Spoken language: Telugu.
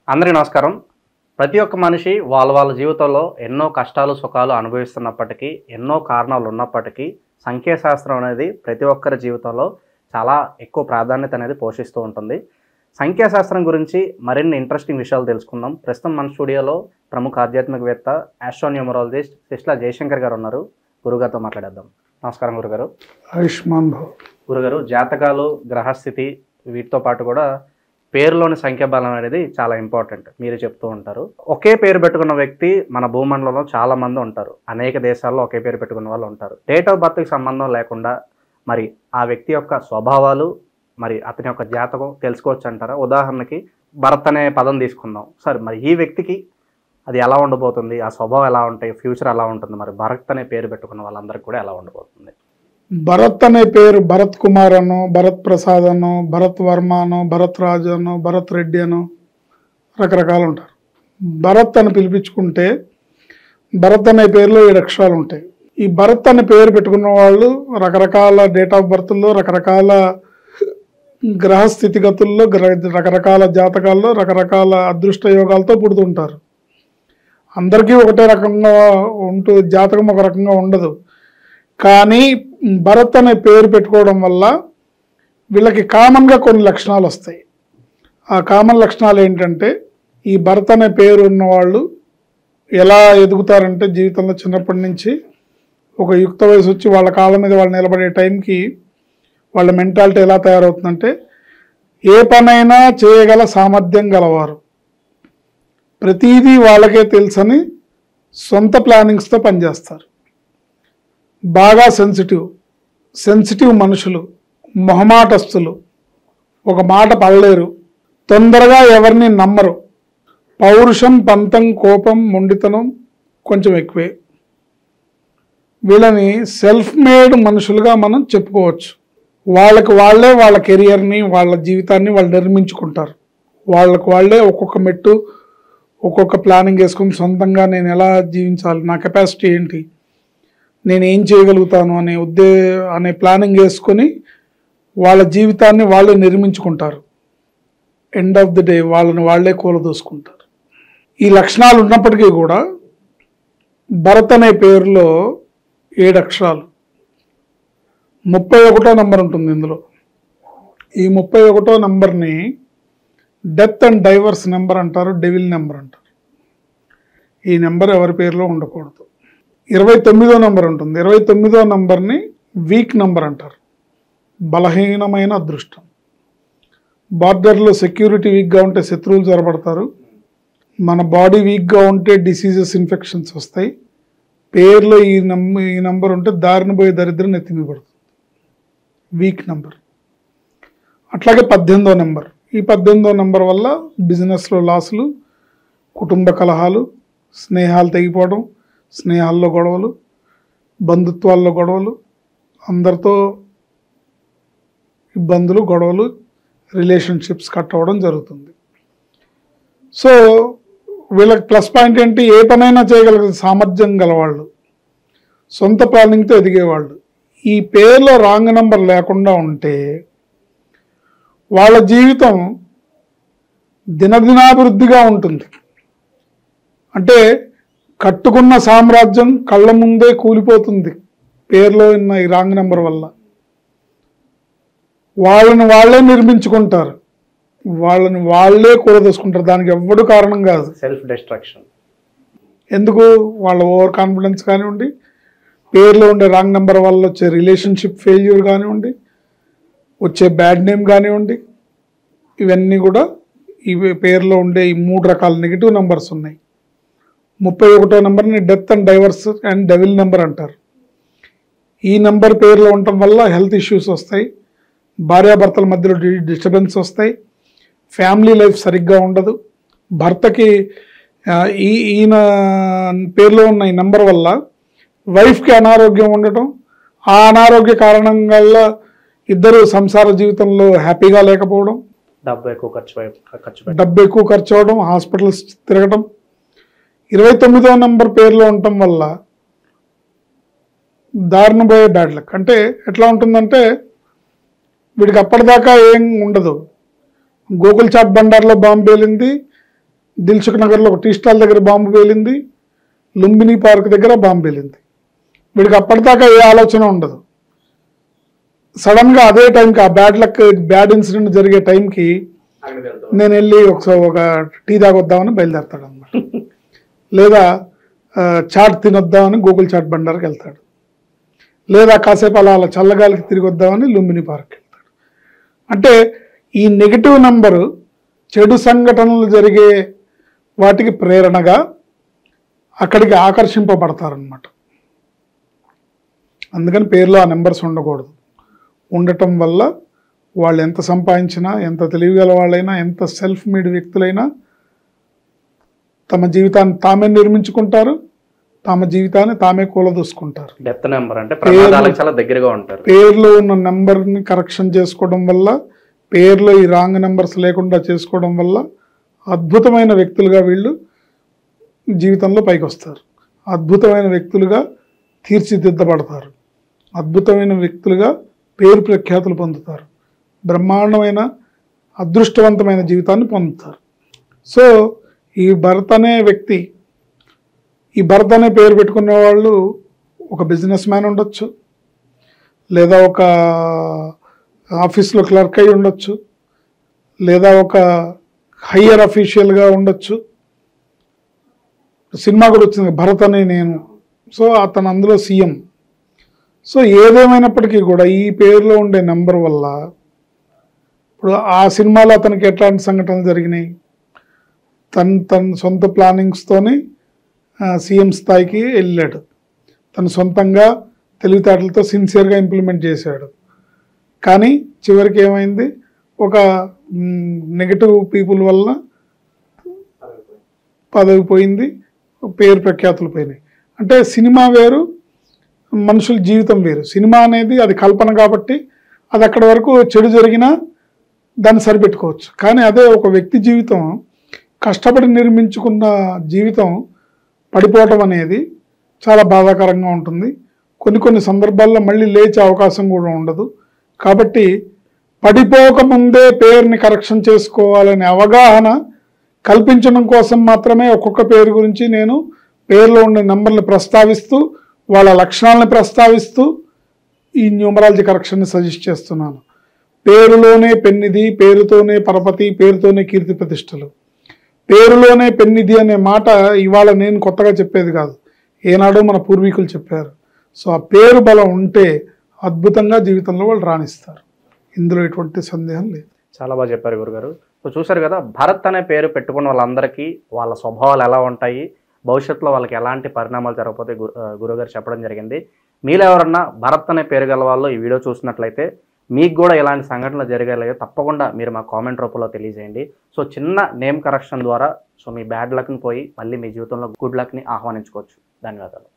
అందరికీ నమస్కారం. ప్రతి ఒక్క మనిషి వాళ్ళ జీవితంలో ఎన్నో కష్టాలు, సుఖాలు అనుభవిస్తున్నప్పటికీ, ఎన్నో కారణాలు ఉన్నప్పటికీ సంఖ్యాశాస్త్రం అనేది ప్రతి ఒక్కరి జీవితంలో చాలా ఎక్కువ ప్రాధాన్యత అనేది పోషిస్తూ ఉంటుంది. సంఖ్యాశాస్త్రం గురించి మరిన్ని ఇంట్రెస్టింగ్ విషయాలు తెలుసుకుందాం. ప్రస్తుతం మన స్టూడియోలో ప్రముఖ ఆధ్యాత్మికవేత్త, ఆస్ట్రోన్యూమరాలజిస్ట్ శిష్లా జయశంకర్ గారు ఉన్నారు. గురుగారితో మాట్లాడేద్దాం. నమస్కారం గురుగారు. ఆయుష్మాన్ భవ. గురుగారు, జాతకాలు, గ్రహస్థితి వీటితో పాటు కూడా పేరులోని సంఖ్యాబలం అనేది చాలా ఇంపార్టెంట్. మీరు చెప్తూ ఉంటారు. ఒకే పేరు పెట్టుకున్న వ్యక్తి మన భూమండలంలో చాలా మంది ఉంటారు. అనేక దేశాల్లో ఒకే పేరు పెట్టుకున్న వాళ్ళు ఉంటారు. డేట్ ఆఫ్ బర్త్కి సంబంధం లేకుండా మరి ఆ వ్యక్తి యొక్క స్వభావాలు, మరి అతని యొక్క జాతకం తెలుసుకోవచ్చు అంటారా? ఉదాహరణకి భరత్ అనే పదం తీసుకుందాం. సరే, మరి ఈ వ్యక్తికి అది ఎలా ఉండబోతుంది, ఆ స్వభావం ఎలా ఉంటాయి, ఫ్యూచర్ ఎలా ఉంటుంది, మరి భరత్ అనే పేరు పెట్టుకున్న వాళ్ళందరికీ కూడా ఎలా ఉండబోతుంది? భరత్ అనే పేరు భరత్ కుమార్ అనో, భరత్ ప్రసాద్ అనో, భరత్ వర్మ అనో, భరత్ రాజు అనో, భరత్ రెడ్డి అనో రకరకాలు ఉంటారు. భరత్ అని పిలిపించుకుంటే భరత్ అనే పేరులో 7 అక్షరాలు ఉంటాయి. ఈ భరత్ అనే పేరు పెట్టుకున్న వాళ్ళు రకరకాల డేట్ ఆఫ్ బర్త్లో, రకరకాల గ్రహ స్థితిగతుల్లో, రకరకాల జాతకాల్లో, రకరకాల అదృష్ట యోగాలతో పుడుతుంటారు. అందరికీ ఒకటే రకంగా ఉంటూ జాతకం ఒక రకంగా ఉండదు. కానీ భరత్ అనే పేరు పెట్టుకోవడం వల్ల వీళ్ళకి కామన్గా కొన్ని లక్షణాలు వస్తాయి. ఆ కామన్ లక్షణాలు ఏంటంటే, ఈ భరత్ అనే పేరు ఉన్నవాళ్ళు ఎలా ఎదుగుతారంటే, జీవితంలో చిన్నప్పటి నుంచి ఒక యుక్త వయసు వచ్చి వాళ్ళ కాళ్ళ మీద వాళ్ళు నిలబడే టైంకి వాళ్ళ మెంటాలిటీ ఎలా తయారవుతుందంటే, ఏ పనైనా చేయగల సామర్థ్యం గలవారు, ప్రతిదీ వాళ్ళకే తెలుసని సొంత ప్లానింగ్స్తో పనిచేస్తారు. బాగా సెన్సిటివ్ మనుషులు, మొహమాటస్తులు, ఒక మాట పడలేరు, తొందరగా ఎవరిని నమ్మరు, పౌరుషం, పంతం, కోపం, మొండితనం కొంచెం ఎక్కువే. వీళ్ళని సెల్ఫ్ మేడ్ మనుషులుగా మనం చెప్పుకోవచ్చు. వాళ్ళకి వాళ్ళే వాళ్ళ కెరియర్ని, వాళ్ళ జీవితాన్ని వాళ్ళు నిర్మించుకుంటారు. వాళ్ళకి వాళ్ళే ఒక్కొక్క మెట్టు, ఒక్కొక్క ప్లానింగ్ వేసుకుని సొంతంగా నేను ఎలా జీవించాలి, నా కెపాసిటీ ఏంటి, నేను ఏం చేయగలుగుతాను అనే ప్లానింగ్ వేసుకొని వాళ్ళ జీవితాన్ని వాళ్ళే నిర్మించుకుంటారు. ఎండ్ ఆఫ్ ది డే వాళ్ళని వాళ్ళే కూలదోసుకుంటారు. ఈ లక్షణాలు ఉన్నప్పటికీ కూడా భరత్ అనే పేరులో 7 అక్షరాలు, 31వ నంబర్ ఉంటుంది ఇందులో. ఈ 31వ నంబర్ని డెత్ అండ్ డైవర్స్ నెంబర్ అంటారు, డెవిల్ నెంబర్ అంటారు. ఈ నెంబర్ ఎవరి పేరులో ఉండకూడదు. 29వ నంబర్ ఉంటుంది. 29వ నంబర్ని వీక్ నంబర్ అంటారు, బలహీనమైన అదృష్టం. బార్డర్లో సెక్యూరిటీ వీక్గా ఉంటే శత్రువులు చొరబడతారు. మన బాడీ వీక్గా ఉంటే డిసీజెస్, ఇన్ఫెక్షన్స్ వస్తాయి. పేర్లో ఈ నంబర్ ఉంటే దారిన పోయే దరిద్రం ఎత్తిమి పడుతుంది, వీక్ నంబర్. అట్లాగే 18వ నెంబర్. ఈ 18వ నెంబర్ వల్ల బిజినెస్లో లాసులు, కుటుంబ కలహాలు, స్నేహాలు తెగిపోవడం, స్నేహాల్లో గొడవలు, బంధుత్వాల్లో గొడవలు, అందరితో ఇబ్బందులు, గొడవలు, రిలేషన్షిప్స్ కట్ అవ్వడం జరుగుతుంది. సో వీళ్ళకి ప్లస్ పాయింట్ ఏంటి, ఏ పనైనా చేయగలిగే సామర్థ్యం గలవాళ్ళు, సొంత ప్లానింగ్తో ఎదిగేవాళ్ళు. ఈ పేర్లో రాంగ్ నెంబర్ లేకుండా ఉంటే వాళ్ళ జీవితం దినదినాభివృద్ధిగా ఉంటుంది. అంటే కట్టుకున్న సామ్రాజ్యం కళ్ళ ముందే కూలిపోతుంది పేర్లో ఉన్న ఈ రాంగ్ నెంబర్ వల్ల. వాళ్ళని వాళ్ళే నిర్మించుకుంటారు, వాళ్ళని వాళ్ళే కూలదోసుకుంటారు. దానికి ఎవ్వడు కారణం కాదు, సెల్ఫ్ డిస్ట్రక్షన్. ఎందుకు? వాళ్ళ ఓవర్ కాన్ఫిడెన్స్ కానివ్వండి, పేర్లో ఉండే రాంగ్ నెంబర్ వల్ల వచ్చే రిలేషన్షిప్ ఫెయిల్యూర్ కానివ్వండి, వచ్చే బ్యాడ్ నేమ్ కానివ్వండి, ఇవన్నీ కూడా ఈ పేర్లో ఉండే ఈ 3 రకాల నెగిటివ్ నెంబర్స్ ఉన్నాయి. 31వ నెంబర్ని death and diverse and devil number అంటారు. ఈ నెంబర్ పేరులో ఉండటం వల్ల హెల్త్ ఇష్యూస్ వస్తాయి, భార్యాభర్తల మధ్యలో డిస్టర్బెన్స్ వస్తాయి, ఫ్యామిలీ లైఫ్ సరిగ్గా ఉండదు. భర్తకి ఈయన పేరులో ఉన్న ఈ నెంబర్ వల్ల వైఫ్కి అనారోగ్యం ఉండటం, ఆ అనారోగ్య కారణం వల్ల ఇద్దరు సంసార జీవితంలో హ్యాపీగా లేకపోవడం, డబ్బు ఎక్కువ ఖర్చు అవ్వడం, హాస్పిటల్స్ తిరగడం. 29వ నెంబర్ పేరులో ఉండటం వల్ల దారుణ పోయే బ్యాడ్ లక్. అంటే ఎట్లా ఉంటుందంటే, వీడికి అప్పటిదాకా ఏం ఉండదు, గోకుల్ చాట్ బండార్లో బాంబు పేలింది, దిల్సుఖ్ నగర్లో ఒక టీ స్టాల్ దగ్గర బాంబు పేలింది, లుంబిని పార్క్ దగ్గర బాంబు పేలింది. వీడికి అప్పటిదాకా ఏ ఆలోచన ఉండదు. సడన్గా అదే టైంకి ఆ బ్యాడ్ ఇన్సిడెంట్ జరిగే టైంకి నేను వెళ్ళి ఒక టీ తాగొద్దామని బయలుదేరతాడు అనమాట. లేదా చాట్ తినొద్దామని గూగుల్ చాట్ బండార్కి వెళ్తాడు. లేదా కాసేపు అలా చల్లగాలికి తిరిగి వద్దామని లుంబిని పార్క్కి వెళ్తాడు. అంటే ఈ నెగిటివ్ నంబరు చెడు సంఘటనలు జరిగే వాటికి ప్రేరణగా అక్కడికి ఆకర్షింపబడతారనమాట. అందుకని పేరులో ఆ నెంబర్స్ ఉండకూడదు. ఉండటం వల్ల వాళ్ళు ఎంత సంపాదించినా, ఎంత తెలివిగల వాళ్ళైనా, ఎంత సెల్ఫ్ మేడ్ వ్యక్తులైనా తమ జీవితాన్ని తామే నిర్మించుకుంటారు, తమ జీవితాన్ని తామే కూలదూసుకుంటారు. డెత్ నెంబర్ అంటే ప్రమాదాలకు చాలా దగ్గరగా ఉంటారు. పేరులో ఉన్న నెంబర్ని కరెక్షన్ చేసుకోవడం వల్ల, పేరులో ఈ రాంగ్ నెంబర్స్ లేకుండా చేసుకోవడం వల్ల అద్భుతమైన వ్యక్తులుగా వీళ్ళు జీవితంలో పైకి వస్తారు. అద్భుతమైన వ్యక్తులుగా తీర్చిదిద్దబడతారు. అద్భుతమైన వ్యక్తులుగా పేరు ప్రఖ్యాతులు పొందుతారు. బ్రహ్మాండమైన అదృష్టవంతమైన జీవితాన్ని పొందుతారు. సో ఈ భరత్ అనే వ్యక్తి, ఈ భరత్ అనే పేరు పెట్టుకునే వాళ్ళు ఒక బిజినెస్ మ్యాన్ ఉండొచ్చు, లేదా ఒక ఆఫీస్లో క్లర్క్ అయి ఉండొచ్చు, లేదా ఒక హయ్యర్ అఫీషియల్గా ఉండొచ్చు. సినిమా కూడా వచ్చింది భరత్ అనే నేను, సో అతను అందులో సీఎం. సో ఏదేమైనప్పటికీ కూడా ఈ పేరులో ఉండే నెంబర్ వల్ల ఇప్పుడు ఆ సినిమాలో అతనికి ఎట్లాంటి సంఘటనలు జరిగినాయి, తన సొంత ప్లానింగ్స్తోనే సీఎం స్థాయికి వెళ్ళాడు. తను సొంతంగా తెలివితేటలతో సిన్సియర్గా ఇంప్లిమెంట్ చేశాడు. కానీ చివరికి ఏమైంది, ఒక నెగటివ్ పీపుల్ వల్ల పదవి పోయింది, పేరు ప్రఖ్యాతులు పోయినాయి. అంటే సినిమా వేరు, మనుషుల జీవితం వేరు. సినిమా అనేది అది కల్పన కాబట్టి అది అక్కడి వరకు చెడు జరిగినా దాన్ని సరిపెట్టుకోవచ్చు. కానీ అదే ఒక వ్యక్తి జీవితం, కష్టపడి నిర్మించుకున్న జీవితం పడిపోవటం అనేది చాలా బాధాకరంగా ఉంటుంది. కొన్ని సందర్భాల్లో మళ్ళీ లేచే అవకాశం కూడా ఉండదు. కాబట్టి పడిపోకముందే పేరుని కరెక్షన్ చేసుకోవాలనే అవగాహన కల్పించడం కోసం మాత్రమే ఒక్కొక్క పేరు గురించి నేను పేరులో ఉండే నెంబర్ని ప్రస్తావిస్తూ, వాళ్ళ లక్షణాలను ప్రస్తావిస్తూ ఈ న్యూమరాలజీ కరెక్షన్ని సజెస్ట్ చేస్తున్నాను. పేరులోనే పెన్నిది, పేరుతోనే పరపతి, పేరుతోనే కీర్తి ప్రతిష్టలు. పేరులోనే పెన్నిది అనే మాట ఇవాళ నేను కొత్తగా చెప్పేది కాదు, ఏనాడో మన పూర్వీకులు చెప్పారు. సో ఆ పేరు బలం ఉంటే అద్భుతంగా జీవితంలో వాళ్ళు రాణిస్తారు. ఇందులో ఎటువంటి సందేహం లేదు. చాలా బాగా చెప్పారు గురుగారు. సో చూశారు కదా, భరత్ అనే పేరు పెట్టుకున్న వాళ్ళందరికీ వాళ్ళ స్వభావాలు ఎలా ఉంటాయి, భవిష్యత్తులో వాళ్ళకి ఎలాంటి పరిణామాలు జరగకపోతే గురుగారు చెప్పడం జరిగింది. మీలో ఎవరన్నా భరత్ అనే పేరు గల వాళ్ళు ఈ వీడియో చూసినట్లయితే మీకు కూడా ఇలాంటి సంఘటనలు జరిగేలాగే తప్పకుండా మీరు మా కామెంట్ రూపంలో తెలియజేయండి. సో చిన్న నేమ్ కరెక్షన్ ద్వారా సో మీ బ్యాడ్ లక్ని పోయి మళ్ళీ మీ జీవితంలో గుడ్ లక్ని ఆహ్వానించుకోవచ్చు. ధన్యవాదాలు.